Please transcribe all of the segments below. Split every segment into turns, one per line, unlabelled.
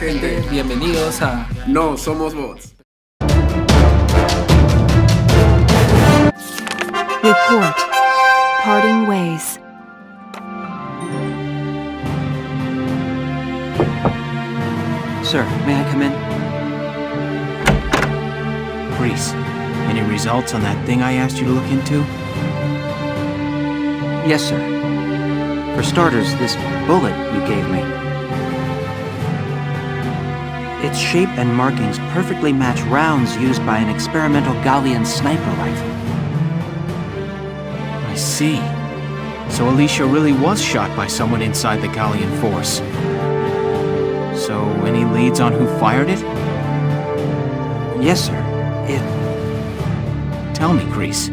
gente, bienvenidos a
No Somos Bots.
Report. Parting ways.
Sir, may I come in? Grease, any results on that thing I asked you to look into? Yes, sir. For starters, this bullet you gave me. Its shape and markings perfectly match rounds used by an experimental Gallian sniper rifle. I see. So Alicia really was shot by someone inside the Gallian force. So, any leads on who fired it? Yes, sir. Tell me, Grease.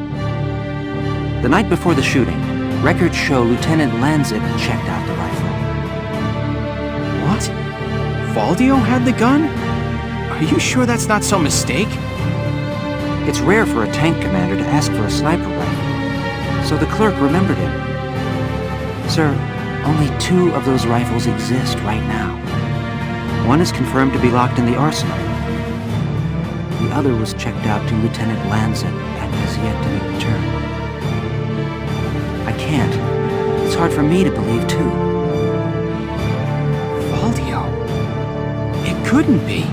The night before the shooting, records show Lieutenant Lanzip checked out the rifle. What? Valdio had the gun? Are you sure that's not some mistake? It's rare for a tank commander to ask for a sniper rifle, so the clerk remembered him. Sir, only 2 of those rifles exist right now. One is confirmed to be locked in the arsenal. The other was checked out to Lieutenant Lanzip and has yet to be returned. I can't. It's hard for me to believe, too. Valdio? It couldn't be.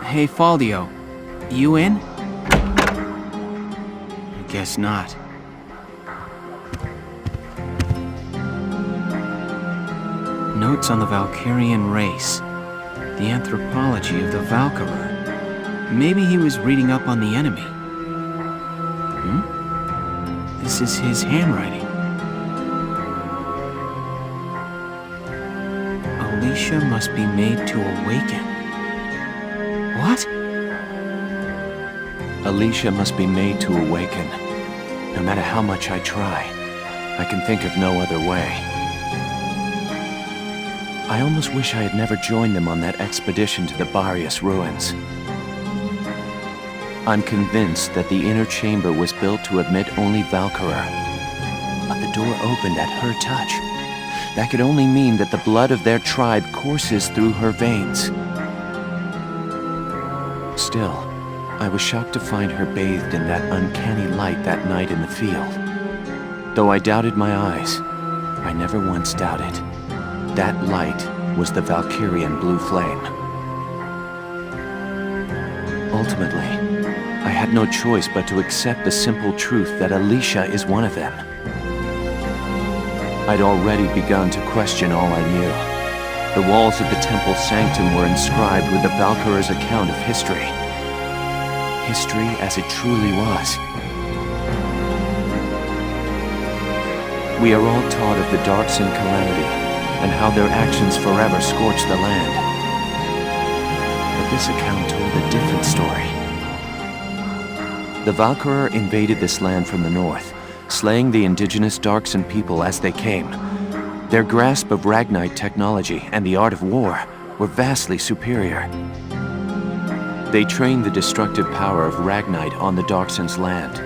Hey, Valdio. You in? I guess not. Notes on the Valkyrian race. The anthropology of the Valkyria. Maybe he was reading up on the enemy. This is his handwriting. Alicia must be made to awaken. What?
Alicia must be made to awaken. No matter how much I try, I can think of no other way. I almost wish I had never joined them on that expedition to the Valkyria's ruins. I'm convinced that the inner chamber was built to admit only Valkyria. But the door opened at her touch. That could only mean that the blood of their tribe courses through her veins. Still, I was shocked to find her bathed in that uncanny light that night in the field. Though I doubted my eyes, I never once doubted. That light was the Valkyrian blue flame. Ultimately, I had no choice but to accept the simple truth that Alicia is one of them. I'd already begun to question all I knew. The walls of the temple sanctum were inscribed with the Valkyria's account of history. History as it truly was. We are all taught of the Darkson calamity, and how their actions forever scorched the land. But this account told a different story. The Valkyria invaded this land from the north, slaying the indigenous Darkson people as they came. Their grasp of Ragnite technology and the art of war were vastly superior. They trained the destructive power of Ragnite on the Darkson's land,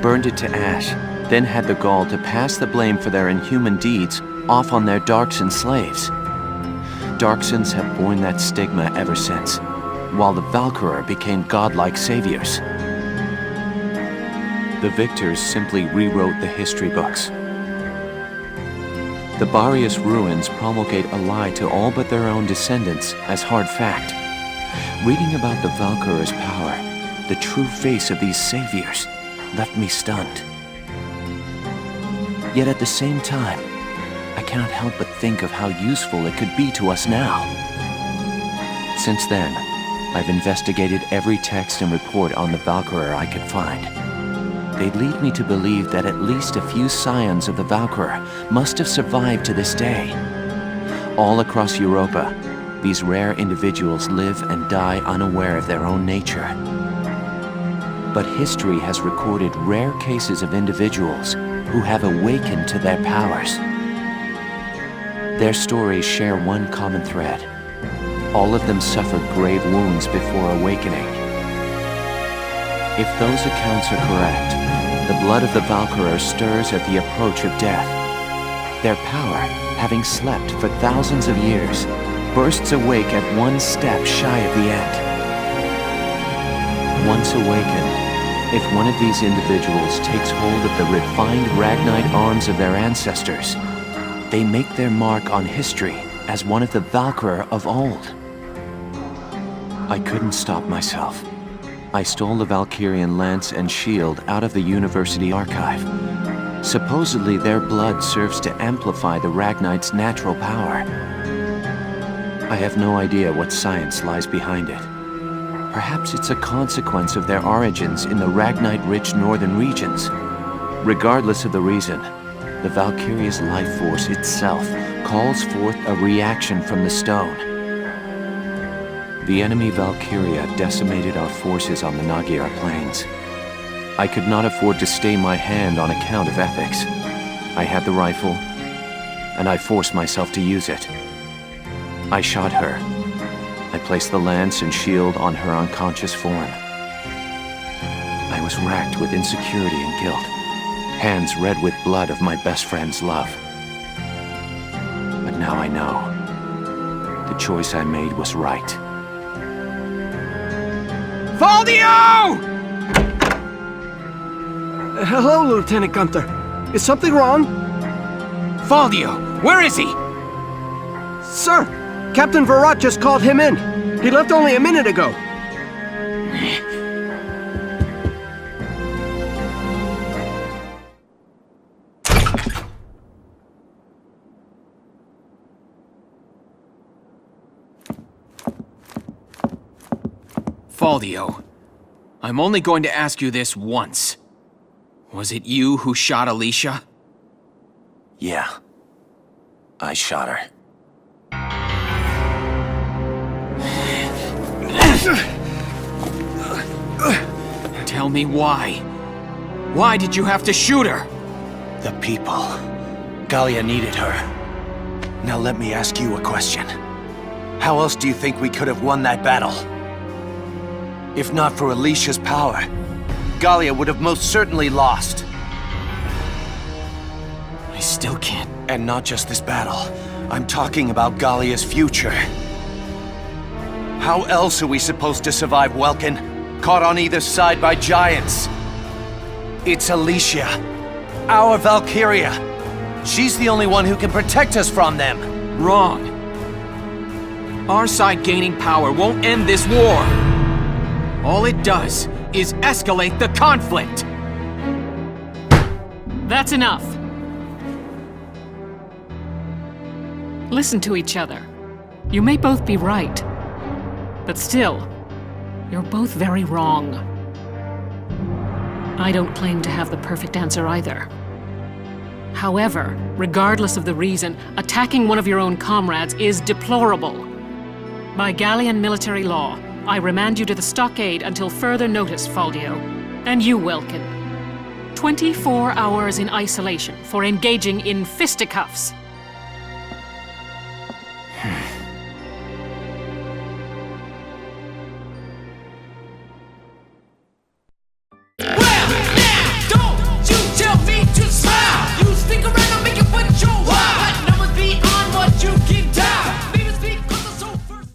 burned it to ash, then had the gall to pass the blame for their inhuman deeds off on their Darkson slaves. Darksons have borne that stigma ever since, while the Valkyria became godlike saviors. The victors simply rewrote the history books. The Valkyria's ruins promulgate a lie to all but their own descendants as hard fact. Reading about the Valkyria's power, the true face of these saviors, left me stunned. Yet at the same time, I cannot help but think of how useful it could be to us now. Since then, I've investigated every text and report on the Valkyria I could find. They'd lead me to believe that at least a few scions of the Valkyria must have survived to this day. All across Europa, these rare individuals live and die unaware of their own nature. But history has recorded rare cases of individuals who have awakened to their powers. Their stories share one common thread. All of them suffered grave wounds before awakening. If those accounts are correct, the blood of the Valkyria stirs at the approach of death. Their power, having slept for thousands of years, bursts awake at one step shy of the end. Once awakened, if one of these individuals takes hold of the refined Ragnite arms of their ancestors, they make their mark on history as one of the Valkyria of old. I couldn't stop myself. I stole the Valkyrian lance and shield out of the university archive. Supposedly their blood serves to amplify the Ragnite's natural power. I have no idea what science lies behind it. Perhaps it's a consequence of their origins in the Ragnite-rich northern regions. Regardless of the reason, the Valkyria's life force itself calls forth a reaction from the stone. The enemy Valkyria decimated our forces on the Nagyar Plains. I could not afford to stay my hand on account of ethics. I had the rifle, and I forced myself to use it. I shot her. I placed the lance and shield on her unconscious form. I was racked with insecurity and guilt, hands red with blood of my best friend's love. But now I know. The choice I made was right.
Faldio! Hello, Lieutenant Gunther. Is something wrong?
Faldio, where is he?
Sir, Captain Virat just called him in. He left only a minute ago.
Faldio, I'm only going to ask you this once. Was it you who shot Alicia?
Yeah. I shot her.
Tell me why. Why did you have to shoot her?
The people. Gallia needed her. Now let me ask you a question. How else do you think we could have won that battle? If not for Alicia's power, Gallia would have most certainly lost.
I still can't.
And not just this battle. I'm talking about Gallia's future. How else are we supposed to survive Welkin? Caught on either side by giants. It's Alicia. Our Valkyria. She's the only one who can protect us from them.
Wrong. Our side gaining power won't end this war. All it does is escalate the conflict.
That's enough. Listen to each other. You may both be right, but still, you're both very wrong. I don't claim to have the perfect answer either. However, regardless of the reason, attacking one of your own comrades is deplorable. By Gallian military law, I remand you to the stockade until further notice, Faldio. And you, Welkin. 24 hours in isolation for engaging in fisticuffs.